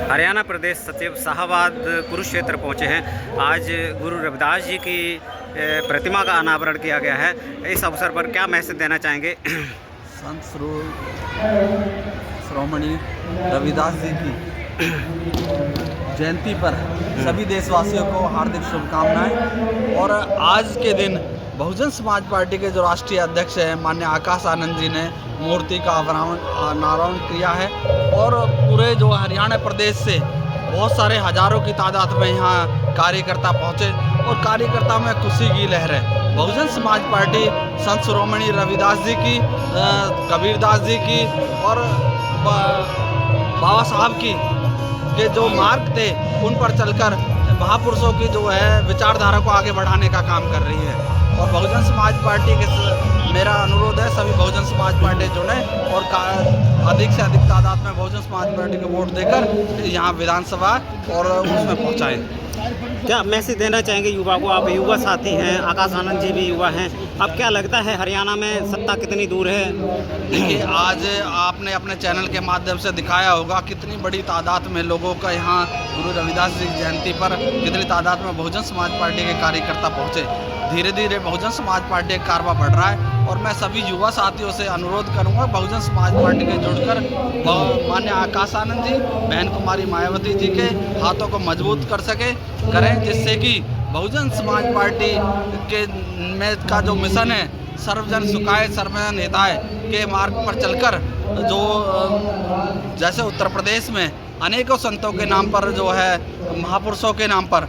हरियाणा प्रदेश सचिव शाहबाद कुरुक्षेत्र पहुंचे हैं। आज गुरु रविदास जी की प्रतिमा का अनावरण किया गया है। इस अवसर पर क्या मैसेज देना चाहेंगे? संत श्रोमणी रविदास जी की जयंती पर सभी देशवासियों को हार्दिक शुभकामनाएं। और आज के दिन बहुजन समाज पार्टी के जो राष्ट्रीय अध्यक्ष हैं माननीय आकाश आनंद जी ने मूर्ति का अनावरण किया है। और पूरे जो हरियाणा प्रदेश से बहुत सारे हजारों की तादाद में यहाँ कार्यकर्ता पहुँचे और कार्यकर्ता में खुशी की लहर है। बहुजन समाज पार्टी संत शिरोमणि रविदास जी की, कबीरदास जी की और बाबा साहब की के जो मार्ग थे उन पर चलकर महापुरुषों की जो है विचारधारा को आगे बढ़ाने का काम कर रही है। और बहुजन समाज पार्टी के मेरा अनुरोध है सभी बहुजन समाज पार्टी जुड़े और अधिक से अधिक तादाद में बहुजन समाज पार्टी को वोट देकर यहाँ विधानसभा और उसमें पहुँचाएँ। क्या मैसेज देना चाहेंगे युवा को? आप युवा साथी हैं, आकाश आनंद जी भी युवा हैं। अब क्या लगता है हरियाणा में सत्ता कितनी दूर है? देखिए, आज आपने अपने चैनल के माध्यम से दिखाया होगा कितनी बड़ी तादाद में लोगों का यहाँ गुरु रविदास जी की जयंती पर कितनी तादाद में बहुजन समाज पार्टी के कार्यकर्ता पहुँचे। धीरे धीरे बहुजन समाज पार्टी का कारवा बढ़ रहा है और मैं सभी युवा साथियों से अनुरोध करूंगा बहुजन समाज पार्टी के जुड़कर माननीय आकाश आनंद जी, बहन कुमारी मायावती जी के हाथों को मजबूत करें, जिससे कि बहुजन समाज पार्टी के में का जो मिशन है सर्वजन सुखाय सर्वजन हिताय के मार्ग पर चलकर जो जैसे उत्तर प्रदेश में अनेकों संतों के नाम पर जो है महापुरुषों के नाम पर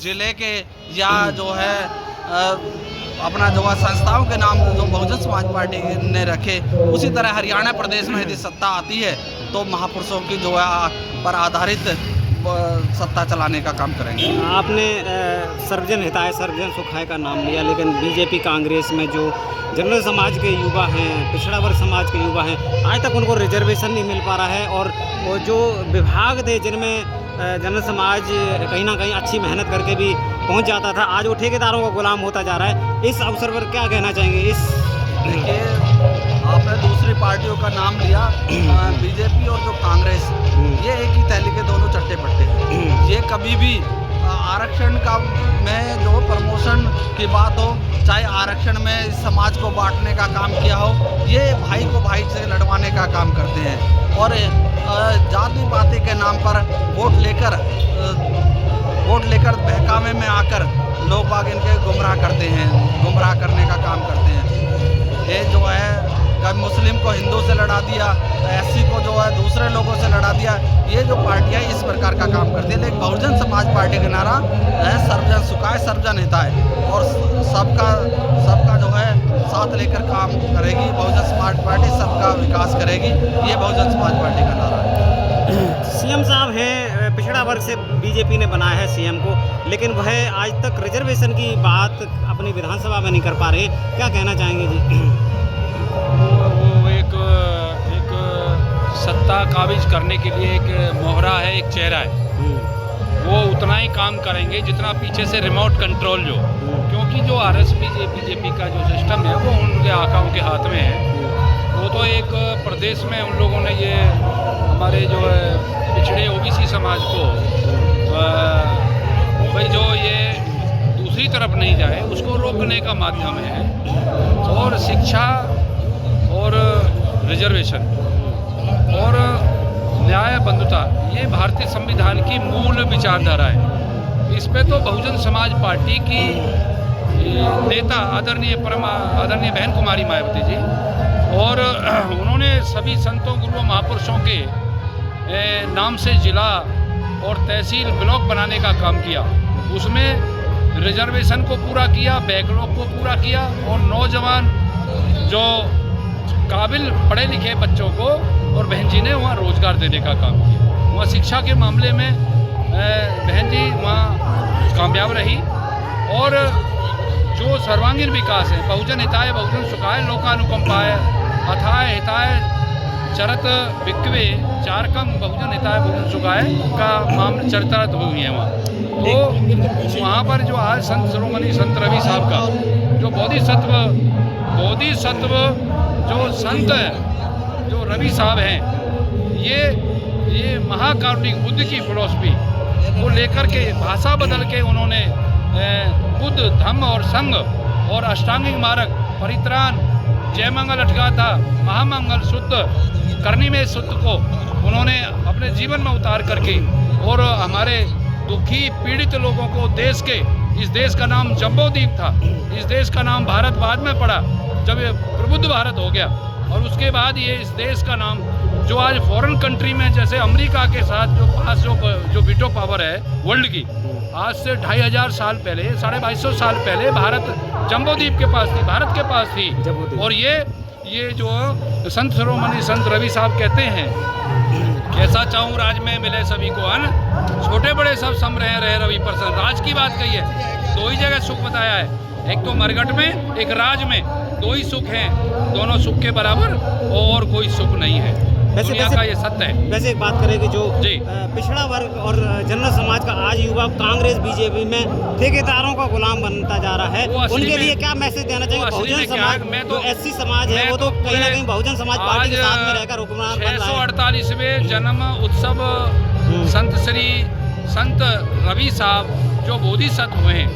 जिले के या जो है अपना जो है संस्थाओं के नाम जो बहुजन समाज पार्टी ने रखे, उसी तरह हरियाणा प्रदेश में यदि सत्ता आती है तो महापुरुषों की जो है पर आधारित सत्ता चलाने का काम करेंगे। आपने सर्वजन हिताय सर्वजन सुखाय का नाम लिया, लेकिन बीजेपी कांग्रेस में जो जनरल समाज के युवा हैं, पिछड़ा वर्ग समाज के युवा हैं, आज तक उनको रिजर्वेशन नहीं मिल पा रहा है। और वो जो विभाग थे जिनमें जनरल समाज कहीं ना कहीं अच्छी मेहनत करके भी पहुंच जाता था, आज वो ठेकेदारों का गुलाम होता जा रहा है। इस अवसर पर क्या कहना चाहेंगे? देखिए, आपने दूसरी पार्टियों का नाम लिया, बीजेपी और जो कांग्रेस, ये एक ही थैली के दोनों चट्टे पट्टे हैं। ये कभी भी आरक्षण का में जो प्रमोशन की बात हो, चाहे आरक्षण में समाज को बांटने का काम किया हो, ये भाई को भाई से लड़वाने का काम करते हैं। और जाति पाति के नाम पर वोट लेकर बहकावे में आकर लोग बाग इनके गुमराह करते हैं, गुमराह करने का काम करते हैं। ये जो है कभी मुस्लिम को हिंदू से लड़ा दिया, एससी को जो है दूसरे लोगों से लड़ा दिया, ये जो पार्टियाँ इस प्रकार का काम करती है। लेकिन बहुजन समाज पार्टी का नारा है सर्वजन सुखाय सर्वजन हिताय और सबका जो है साथ लेकर काम करेगी। बहुजन समाज पार्टी सबका विकास करेगी, ये बहुजन समाज पार्टी का नारा है। सीएम साहब हैं, पिछड़ा वर्ग से बीजेपी ने बनाया है सीएम को, लेकिन वह आज तक रिजर्वेशन की बात अपनी विधानसभा में नहीं कर पा रहे। क्या कहना चाहेंगे जी? वो एक सत्ता काबिज करने के लिए एक मोहरा है, एक चेहरा है। वो उतना ही काम करेंगे जितना पीछे से रिमोट कंट्रोल क्योंकि जो बीजेपी का जो सिस्टम है वो उनके आकाओं के हाथ में है। वो तो एक प्रदेश में उन लोगों ने ये हमारे जो है पिछड़े ओबीसी समाज को भाई जो ये दूसरी तरफ नहीं जाए उसको रोकने का माध्यम है। और शिक्षा और रिजर्वेशन और न्याय बंधुता, ये भारतीय संविधान की मूल विचारधारा है। इस पे तो बहुजन समाज पार्टी की नेता आदरणीय बहन कुमारी मायावती जी और उन्होंने सभी संतों गुरुओं महापुरुषों के नाम से जिला और तहसील ब्लॉक बनाने का काम किया। उसमें रिजर्वेशन को पूरा किया, बैकलॉग को पूरा किया और नौजवान जो काबिल पढ़े लिखे बच्चों को और बहन जी ने वहाँ रोज़गार देने का काम किया। वहाँ शिक्षा के मामले में बहन जी वहाँ कामयाब रही। और जो सर्वांगीण विकास है, बहुजन हिताय बहुजन सुखाय लोकानुकंपाय अथाय हिताय चरत विक्वे चारकम बहुजन हिताय बहुजन सुखाय का मामला चरितार्थ हुई है वहाँ। तो वहाँ पर जो आज संत शिरोमणि संत रवि साहब का जो बोधिसत्व जो संत जो रवि साहब हैं, ये ये महाकारुणिक बुद्ध की फिलॉसफी को लेकर के भाषा बदल के उन्होंने बुद्ध धम्म और संघ और अष्टांगिक मार्ग परित्राण जय मंगल अटगाथा महामंगल शुद्ध करनी में शुद्ध को उन्होंने अपने जीवन में उतार करके और हमारे दुखी पीड़ित लोगों को इस देश का नाम जम्बोद्वीप था, इस देश का नाम भारत बाद में पड़ा जब ये प्रबुद्ध भारत हो गया, और उसके बाद ये इस देश का नाम जो आज फॉरेन कंट्री में जैसे अमेरिका के साथ जो पास जो वीटो पावर है वर्ल्ड की, आज से 2500 साल पहले 2250 साल पहले भारत जम्बोद्वीप के पास थी, भारत के पास थी। और ये जो संत शिरोमणि संत रवि साहब कहते हैं, कैसा चाहूँ राज में मिले सभी को अन, छोटे बड़े सब सम रहे रवि प्रसन्न। राज की बात कही है, दो ही जगह सुख बताया है, एक तो मरघट में, एक राज में, दो ही सुख हैं, दोनों सुख के बराबर और कोई सुख नहीं है। दुनिया का ये सत्य है। वैसे एक बात करें कि जो जी पिछड़ा वर्ग और जनरल समाज का आज युवा कांग्रेस बीजेपी में ठेकेदारों का गुलाम बनता जा रहा है, उनके लिए क्या मैसेज देना चाहिए? बहुजन समाज में तो एससी समाज है, वो तो कहीं ना कहीं बहुजन समाज पार्टी के साथ में रहकर हुक्मरान बन रहा है। 648वें जन्म उत्सव संत श्री संत रवि साहब जो बोधिसत्व हुए हैं,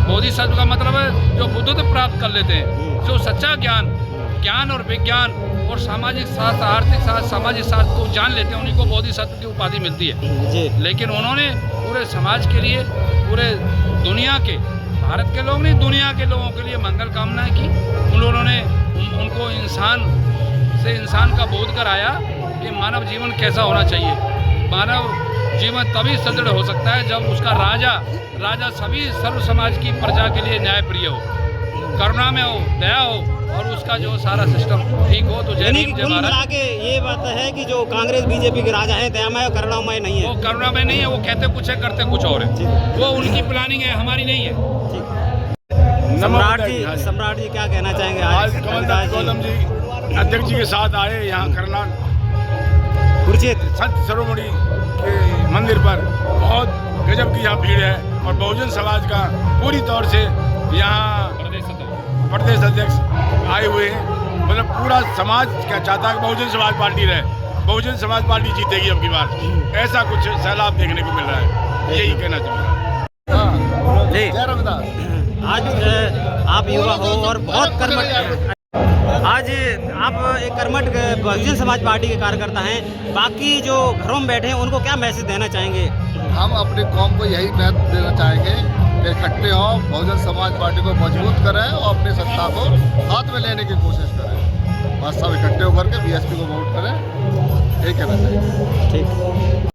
बोधिसत्व का मतलब है जो बुद्धत्व प्राप्त कर लेते हैं, जो सच्चा ज्ञान और विज्ञान और सामाजिक शास्त्र, आर्थिक शास्त्र, सामाजिक शास्त्र को जान लेते हैं, उन्हीं को बोधिसत्व की उपाधि मिलती है जी। लेकिन उन्होंने पूरे समाज के लिए, पूरे दुनिया के, भारत के लोग नहीं, दुनिया के लोगों के लिए मंगल कामनाएं की। उन्होंने उनको इंसान का बोध कराया कि मानव जीवन कैसा होना चाहिए। मानव जीवन तभी सुदृढ़ हो सकता है जब उसका राजा सभी सर्व समाज की प्रजा के लिए न्यायप्रिय हो, करुणा में हो, दया हो, और उसका जो सारा सिस्टम ठीक हो। तो कुल मिला के ये बात है कि जो कांग्रेस बीजेपी के राजा है दयामय और करुणामय नहीं है। वो करुणामय नहीं है, वो कहते कुछ है करते कुछ और है, वो उनकी प्लानिंग है, हमारी नहीं है। सम्राट जी क्या कहना चाहेंगे? आज कमलदास गौतम जी अध्यक्ष जी के साथ आए यहाँ करनाल कुरुक्षेत्र संत शिरोमणि के मंदिर पर, बहुत गजब की यहाँ भीड़ है, और बहुजन समाज का पूरी तौर से यहाँ प्रदेश अध्यक्ष आए हुए हैं। मतलब पूरा समाज क्या चाहता है कि बहुजन समाज पार्टी रहे, बहुजन समाज पार्टी जीतेगी अब की बार, ऐसा कुछ सैलाब देखने को मिल रहा है, यही कहना चाहूँगा। जय रविदास। आज आप युवा हो और बहुत कर्मठ, आज आप एक कर्मठ बहुजन समाज पार्टी के कार्यकर्ता हैं, बाकी जो घरों में बैठे हैं उनको क्या मैसेज देना चाहेंगे? हम अपनी कौम को यही मैसेज देना चाहेंगे कि इकट्ठे हो, बहुजन समाज पार्टी को मजबूत करें और अपनी सत्ता को हाथ में लेने की कोशिश करें। बस सब इकट्ठे होकर के बीएसपी को वोट करें, यही कहना चाहिए। ठीक।